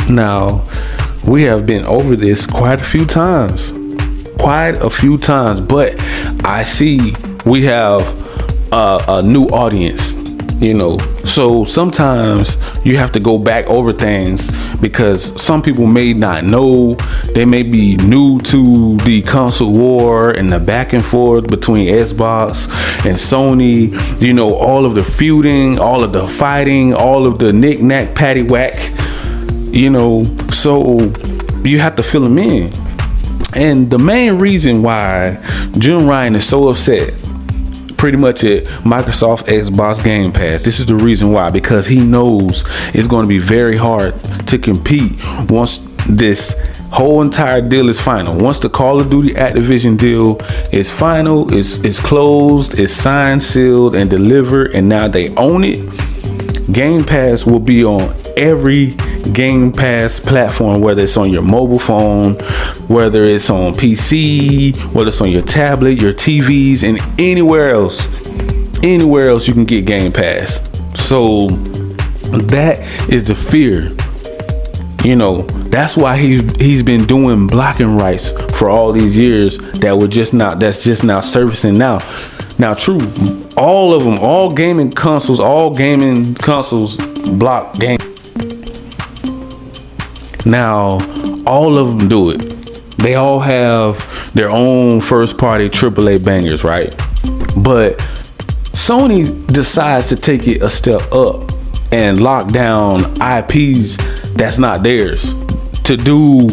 Now, we have been over this quite a few times, but I see we have a new audience, so sometimes you have to go back over things because some people may not know. They may be new to the console war and the back and forth between Xbox and Sony, all of the feuding, all of the fighting, all of the knick-knack paddywhack, so you have to fill them in. And the main reason why Jim Ryan is so upset pretty much at Microsoft Xbox Game Pass, this is the reason why, because he knows it's going to be very hard to compete once this whole entire deal is final. Once the Call of Duty Activision deal is final, it's closed, it's signed, sealed, and delivered, and now they own it, Game Pass will be on every Game Pass platform, whether it's on your mobile phone, whether it's on PC, whether it's on your tablet, your TVs, and anywhere else you can get Game Pass. So that is the fear. That's why he's been doing blocking rights for all these years that's just now surfacing now. Now, true, all of them, all gaming consoles block game. Now, all of them do it. They all have their own first party AAA bangers, right? But Sony decides to take it a step up and lock down IPs that's not theirs, to do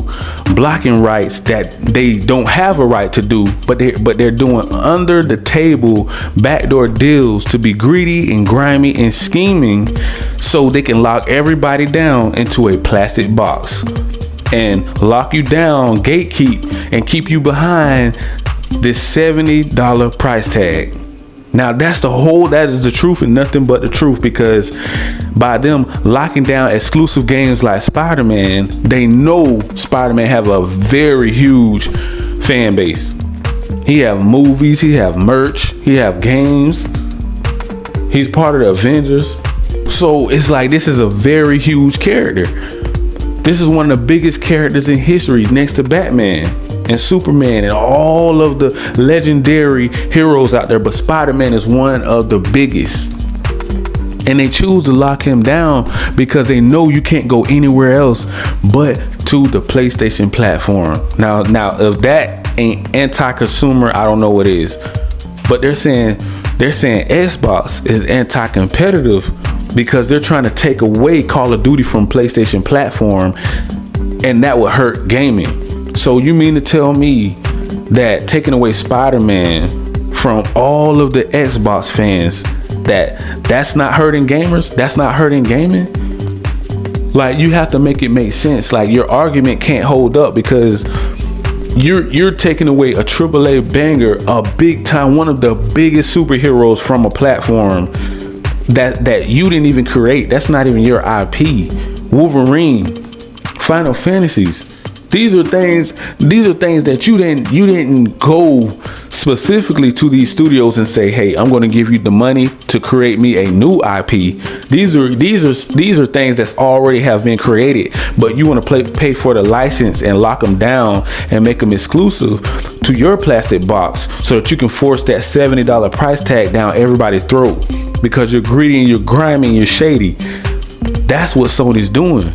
blocking rights that they don't have a right to do, but they're doing under the table backdoor deals to be greedy and grimy and scheming so they can lock everybody down into a plastic box and lock you down, gatekeep, and keep you behind this $70 price tag. Now that is the truth and nothing but the truth, because by them locking down exclusive games like Spider-Man, they know Spider-Man have a very huge fan base. He have movies, he have merch, he have games. He's part of the Avengers. So it's like, this is a very huge character. This is one of the biggest characters in history next to Batman and Superman and all of the legendary heroes out there, but Spider-Man is one of the biggest. And they choose to lock him down because they know you can't go anywhere else but to the PlayStation platform. Now if that ain't anti-consumer, I don't know what is. But they're saying Xbox is anti-competitive because they're trying to take away Call of Duty from PlayStation platform, and that would hurt gaming. So you mean to tell me that taking away Spider-Man from all of the Xbox fans, that's not hurting gamers? That's not hurting gaming? Like, you have to make it make sense. Like, your argument can't hold up because you're taking away a AAA banger, a big time, one of the biggest superheroes from a platform that you didn't even create. That's not even your IP. Wolverine, Final Fantasies. These are things that you didn't go specifically to these studios and say, hey, I'm going to give you the money to create me a new IP. These are things that's already have been created, but you want to pay for the license and lock them down and make them exclusive to your plastic box so that you can force that $70 price tag down everybody's throat because you're greedy and you're grimy and you're shady. That's what Sony's doing.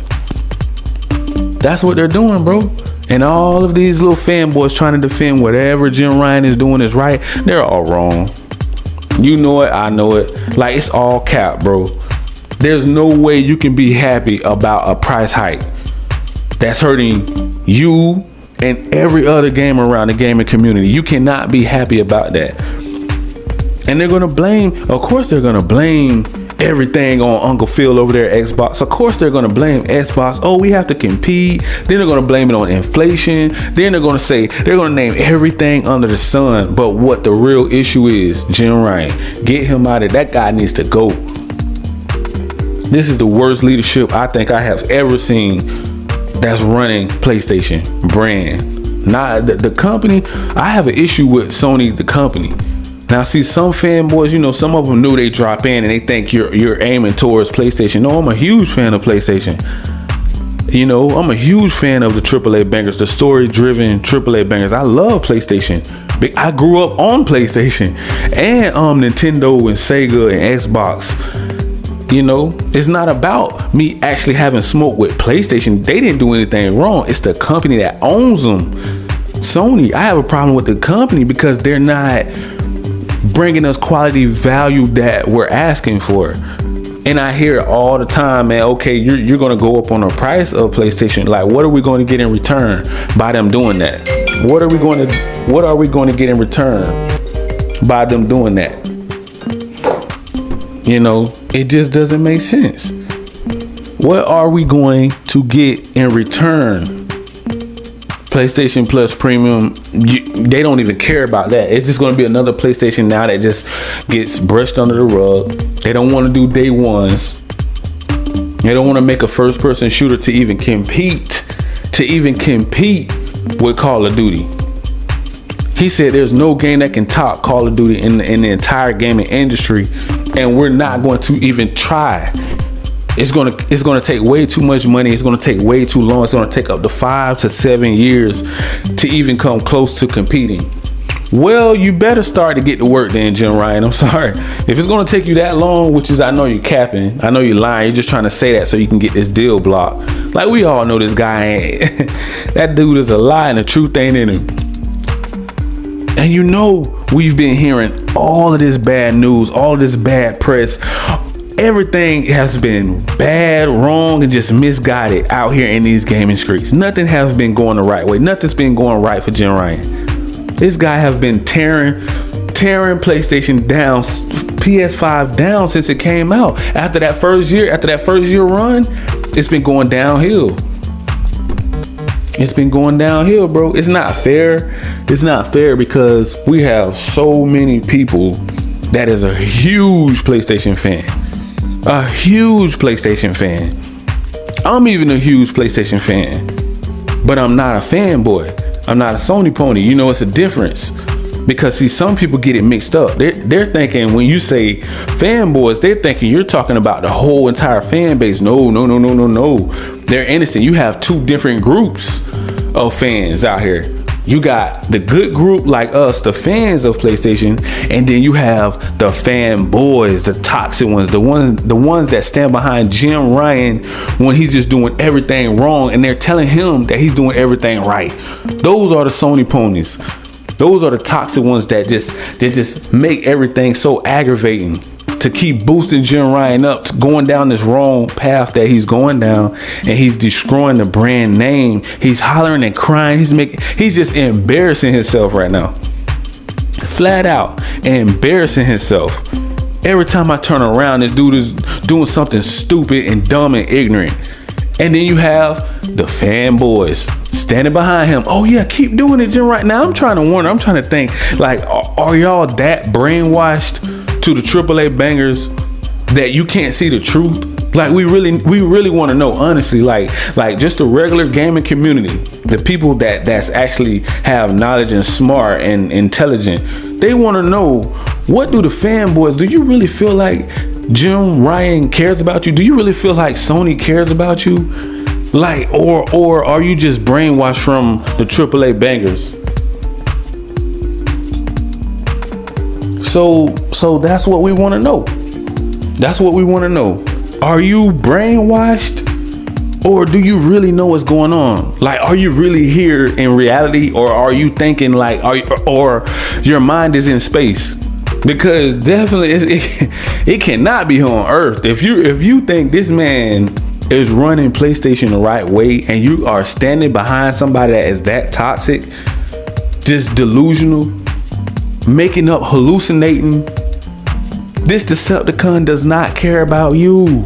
That's what they're doing, bro. And all of these little fanboys trying to defend whatever Jim Ryan is doing is right, they're all wrong. You know it, I know it. Like, it's all cap, bro. There's no way you can be happy about a price hike that's hurting you and every other gamer around the gaming community. You cannot be happy about that. And they're gonna blame, of course they're gonna blame everything on Uncle Phil over there at Xbox. Of course they're going to blame Xbox. Oh, we have to compete. Then they're going to blame it on inflation. Then they're going to name everything under the sun. But what the real issue is, Jim Ryan, get him out of that. Guy needs to go. This is the worst leadership I think I have ever seen that's running PlayStation brand. Not the company. I have an issue with Sony, the company. Now, see, some fanboys, some of them knew they drop in and they think you're aiming towards PlayStation. No, I'm a huge fan of PlayStation. You know, I'm a huge fan of the AAA bangers, the story-driven AAA bangers. I love PlayStation. I grew up on PlayStation and Nintendo and Sega and Xbox. You know, it's not about me actually having smoke with PlayStation. They didn't do anything wrong. It's the company that owns them. Sony, I have a problem with the company because they're not bringing us quality value that we're asking for. And I hear it all the time, man. Okay, you're going to go up on the price of PlayStation. Like, what are we going to get in return by them doing that? What are we going to get in return by them doing that? You know, it just doesn't make sense. What are we going to get in return? PlayStation Plus Premium, they don't even care about that. It's just going to be another PlayStation now that just gets brushed under the rug. They don't want to do day ones. They don't want to make a first person shooter to even compete with Call of Duty. He said there's no game that can top Call of Duty in the entire gaming industry, and we're not going to even try. It's gonna take way too much money. It's gonna take way too long. It's gonna take up to 5 to 7 years to even come close to competing. Well, you better start to get to work then, Jim Ryan. I'm sorry. If it's gonna take you that long, which is, I know you're capping, I know you're lying, you're just trying to say that so you can get this deal blocked. Like, we all know this guy ain't. That dude is a lie and the truth ain't in him. And you know, we've been hearing all of this bad news, all of this bad press. Everything has been bad, wrong, and just misguided out here in these gaming streets. Nothing has been going the right way. Nothing's been going right for Jim Ryan. This guy has been tearing PlayStation down, PS5 down since it came out. After that first year run, it's been going downhill. It's been going downhill, bro. It's not fair. It's not fair because we have so many people that is a huge PlayStation fan. A huge PlayStation fan. I'm even a huge PlayStation fan, but I'm not a fanboy. I'm not a Sony pony. You know, it's a difference because see, some people get it mixed up. They're thinking when you say fanboys, they're thinking you're talking about the whole entire fan base. No. They're innocent. You have two different groups of fans out here. You got the good group like us, the fans of PlayStation, and then you have the fanboys, the toxic ones, the ones that stand behind Jim Ryan when he's just doing everything wrong, and they're telling him that he's doing everything right. Those are the Sony ponies. Those are the toxic ones that just make everything so aggravating. To keep boosting Jim Ryan up, going down this wrong path that he's going down, and he's destroying the brand name. He's hollering and crying. He's just embarrassing himself right now. Flat out embarrassing himself. Every time I turn around, this dude is doing something stupid and dumb and ignorant. And then you have the fanboys standing behind him. Oh yeah, keep doing it, Jim Ryan. Now I'm trying to wonder. I'm trying to think, like, are y'all that brainwashed to the AAA bangers that you can't see the truth? Like, we really want to know, honestly, like just the regular gaming community, the people that's actually have knowledge and smart and intelligent. They want to know, what do the fanboys, do you really feel like Jim Ryan cares about you? Do you really feel like Sony cares about you? Like, or are you just brainwashed from the AAA bangers? So that's what we want to know. That's what we want to know. Are you brainwashed, or do you really know what's going on? Like, are you really here in reality, or are you thinking like, or your mind is in space? Because definitely it cannot be here on Earth. If you think this man is running PlayStation the right way, and you are standing behind somebody that is that toxic, just delusional, making up, hallucinating, this Decepticon does not care about you.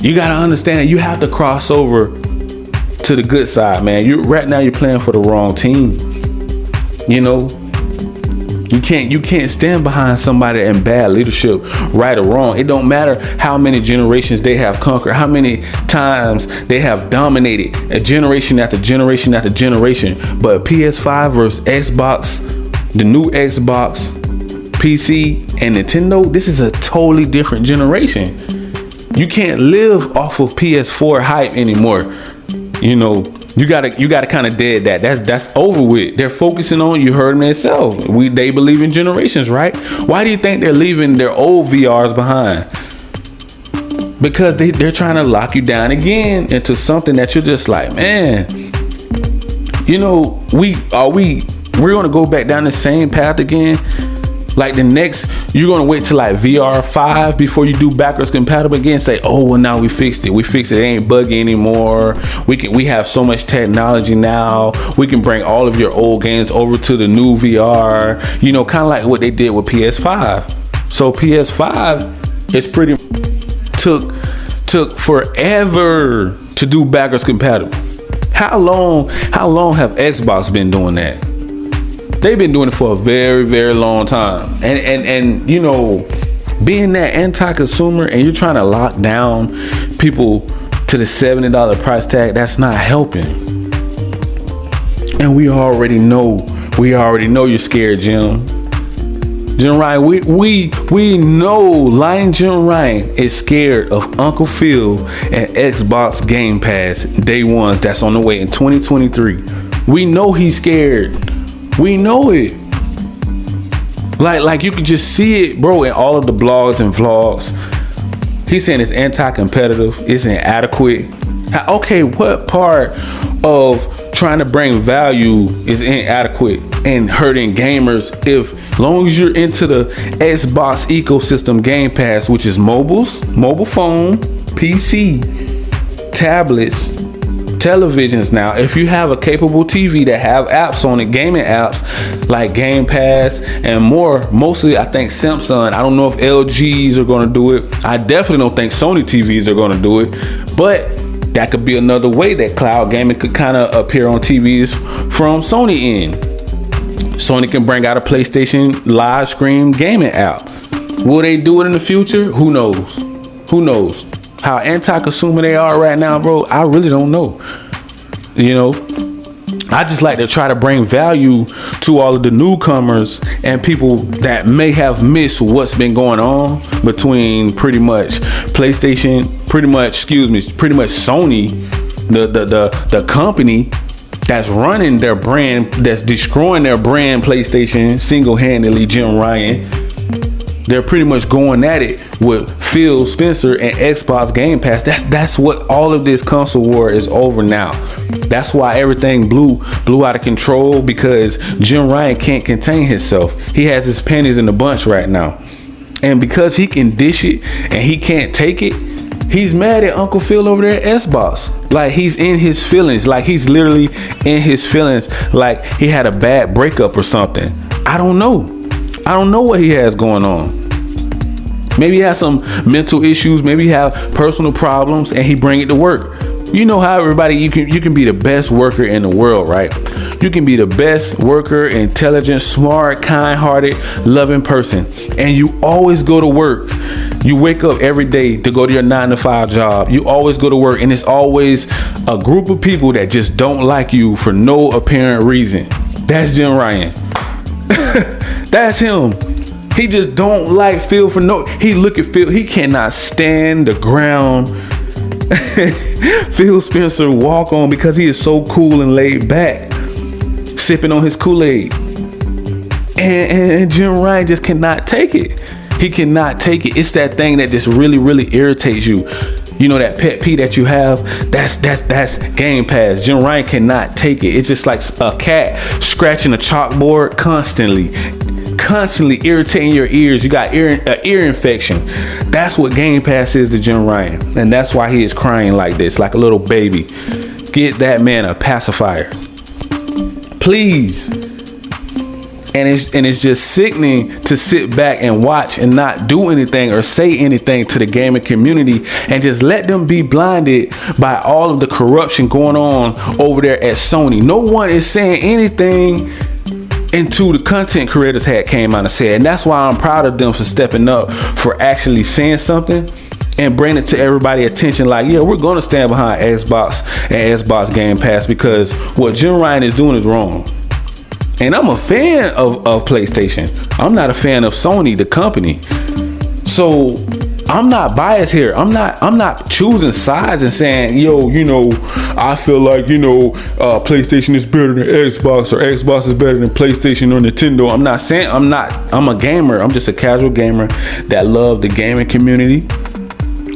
You gotta understand, you have to cross over to the good side, man. Right now you're playing for the wrong team. You know, you can't stand behind somebody in bad leadership, right or wrong. It don't matter how many generations they have conquered, how many times they have dominated a generation after generation after generation. But PS5 versus Xbox, the new Xbox, PC, and Nintendo, this is a totally different generation. You can't live off of PS4 hype anymore. You know, you gotta kind of dead that. That's over with. They're focusing on, you heard them themselves. They believe in generations, right? Why do you think they're leaving their old VRs behind? Because they're trying to lock you down again into something that you're just like, man, you know, we're gonna go back down the same path again. Like the next, you're gonna wait till like VR 5 before you do backwards compatible again. Say, oh well, now we fixed it. It ain't buggy anymore. We have so much technology now. We can bring all of your old games over to the new VR. You know, kind of like what they did with PS5. So PS5 is pretty took forever to do backwards compatible. How long have Xbox been doing that? They've been doing it for a very, very long time. And you know, being that anti-consumer and you're trying to lock down people to the $70 price tag, that's not helping. And we already know you're scared, Jim. Jim Ryan, we know Lion Jim Ryan is scared of Uncle Phil and Xbox Game Pass day ones that's on the way in 2023. We know he's scared. We know it. Like you can just see it, bro, in all of the blogs and vlogs. He's saying it's anti-competitive, it's inadequate. Okay, what part of trying to bring value is inadequate and hurting gamers if long as you're into the Xbox ecosystem Game Pass, which is mobile phone, PC, tablets, televisions now. If you have a capable TV that have apps on it, gaming apps like Game Pass and more, mostly I think Samsung. I don't know if LGs are going to do it. I definitely don't think Sony TVs are going to do it, but that could be another way that cloud gaming could kind of appear on TVs from Sony end. Sony can bring out a PlayStation live screen gaming app. Will they do it in the future? Who knows? Who knows? How anti-consumer they are right now, bro, I really don't know. You know, I just like to try to bring value to all of the newcomers and people that may have missed what's been going on between pretty much Sony, the company that's running their brand, that's destroying their brand, PlayStation, single-handedly, Jim Ryan. They're pretty much going at it with Phil Spencer and Xbox Game Pass. That's what all of this console war is over now. That's why everything blew out of control, because Jim Ryan can't contain himself. He has his panties in a bunch right now. And because he can dish it and he can't take it, he's mad at Uncle Phil over there at Xbox. Like he's in his feelings. Like he's literally in his feelings. Like he had a bad breakup or something. I don't know what he has going on. Maybe he has some mental issues. Maybe he have personal problems and he bring it to work. You know how everybody, you can be the best worker in the world, right? You can be the best worker, intelligent, smart, kind-hearted, loving person. And you always go to work. You wake up every day to go to your 9-to-5 job. You always go to work and it's always a group of people that just don't like you for no apparent reason. That's Jim Ryan. That's him. He just don't like Phil for no. He look at Phil. He cannot stand the ground Phil Spencer walk on because he is so cool and laid back, sipping on his Kool-Aid. And Jim Ryan just cannot take it. He cannot take it. It's that thing that just really, really irritates you. You know, that pet peeve that you have, that's Game Pass. Jim Ryan cannot take it. It's just like a cat scratching a chalkboard constantly irritating your ears. You got ear infection. That's what Game Pass is to Jim Ryan. And that's why he is crying like this, like a little baby. Get that man a pacifier, please. And it's just sickening to sit back and watch and not do anything or say anything to the gaming community and just let them be blinded by all of the corruption going on over there at Sony. No one is saying anything until the content creators came out and said. And that's why I'm proud of them for stepping up, for actually saying something and bringing it to everybody's attention. Like, yeah, we're going to stand behind Xbox and Xbox Game Pass because what Jim Ryan is doing is wrong. And I'm a fan of PlayStation. I'm not a fan of Sony, the company. So I'm not biased here. I'm not choosing sides and saying, yo, I feel like, PlayStation is better than Xbox, or Xbox is better than PlayStation or Nintendo. I'm not saying, I'm a gamer. I'm just a casual gamer that love the gaming community.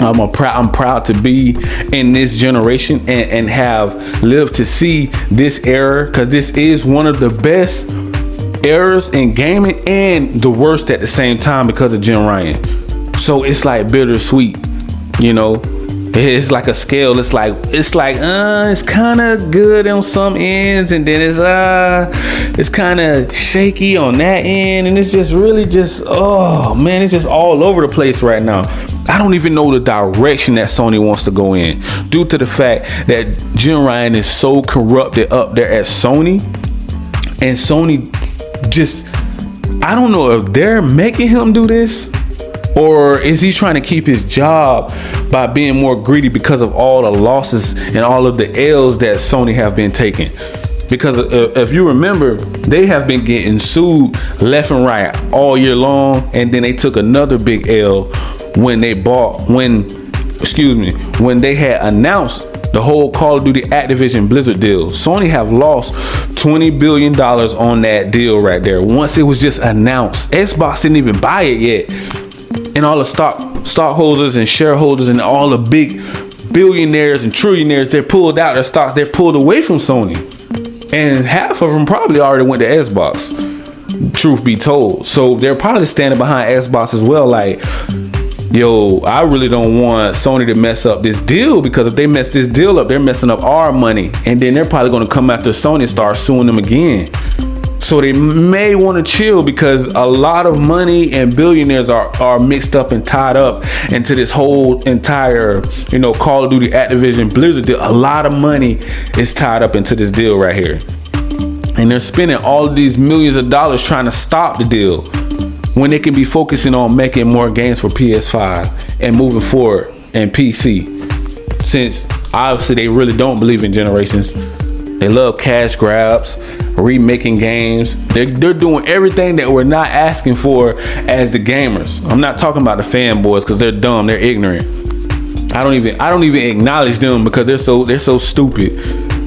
I'm proud to be in this generation and have lived to see this era, because this is one of the best eras in gaming and the worst at the same time because of Jim Ryan. So it's like bittersweet, It's like a scale. It's like it's kind of good on some ends, and then it's kind of shaky on that end, and it's just really just, oh man, it's just all over the place right now. I don't even know the direction that Sony wants to go in, due to the fact that Jim Ryan is so corrupted up there at Sony, and Sony just, I don't know if they're making him do this, or is he trying to keep his job by being more greedy because of all the losses and all of the L's that Sony have been taking. Because if you remember, they have been getting sued left and right all year long, and then they took another big L when they had announced the whole Call of Duty Activision Blizzard deal. Sony have lost $20 billion on that deal right there. Once it was just announced, Xbox didn't even buy it yet. And all the stockholders and shareholders and all the big billionaires and trillionaires, they're pulled out their stocks. They're pulled away from Sony. And half of them probably already went to Xbox, truth be told. So they're probably standing behind Xbox as well, like, yo, I really don't want Sony to mess up this deal, because if they mess this deal up, they're messing up our money. And then they're probably going to come after Sony and start suing them again. So they may want to chill, because a lot of money and billionaires are mixed up and tied up into this whole entire, Call of Duty Activision Blizzard deal. A lot of money is tied up into this deal right here. And they're spending all of these millions of dollars trying to stop the deal, when they can be focusing on making more games for PS5 and moving forward and PC. Since obviously they really don't believe in generations. They love cash grabs, remaking games. They're doing everything that we're not asking for as the gamers. I'm not talking about the fanboys, because they're dumb, they're ignorant. I don't even acknowledge them, because they're so stupid.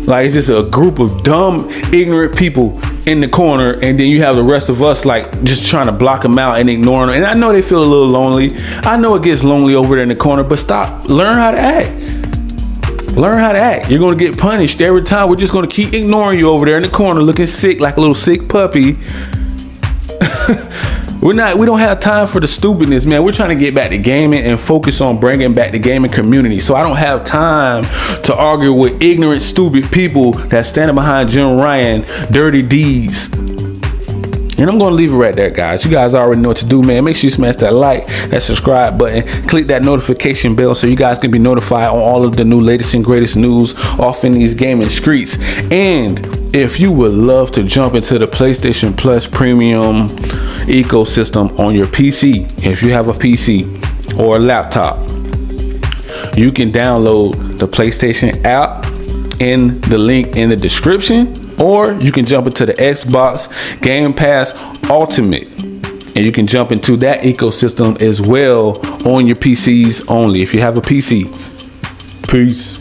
Like, it's just a group of dumb, ignorant people in the corner, and then you have the rest of us like just trying to block them out and ignoring them. And I know they feel a little lonely. I know it gets lonely over there in the corner, but learn how to act. Learn how to act. You're going to get punished every time. We're just going to keep ignoring you over there in the corner, looking sick like a little sick puppy. We don't have time for the stupidness, man. We're trying to get back to gaming and focus on bringing back the gaming community. So I don't have time to argue with ignorant, stupid people that's standing behind Jim Ryan, dirty deeds. And I'm going to leave it right there, guys. You guys already know what to do, man. Make sure you smash that like, that subscribe button, click that notification bell so you guys can be notified on all of the new latest and greatest news off in these gaming streets. And if you would love to jump into the PlayStation Plus Premium ecosystem on your PC, if you have a PC or a laptop, you can download the PlayStation app in the link in the description. Or you can jump into the Xbox Game Pass Ultimate, and you can jump into that ecosystem as well on your PCs only, if you have a PC. Peace.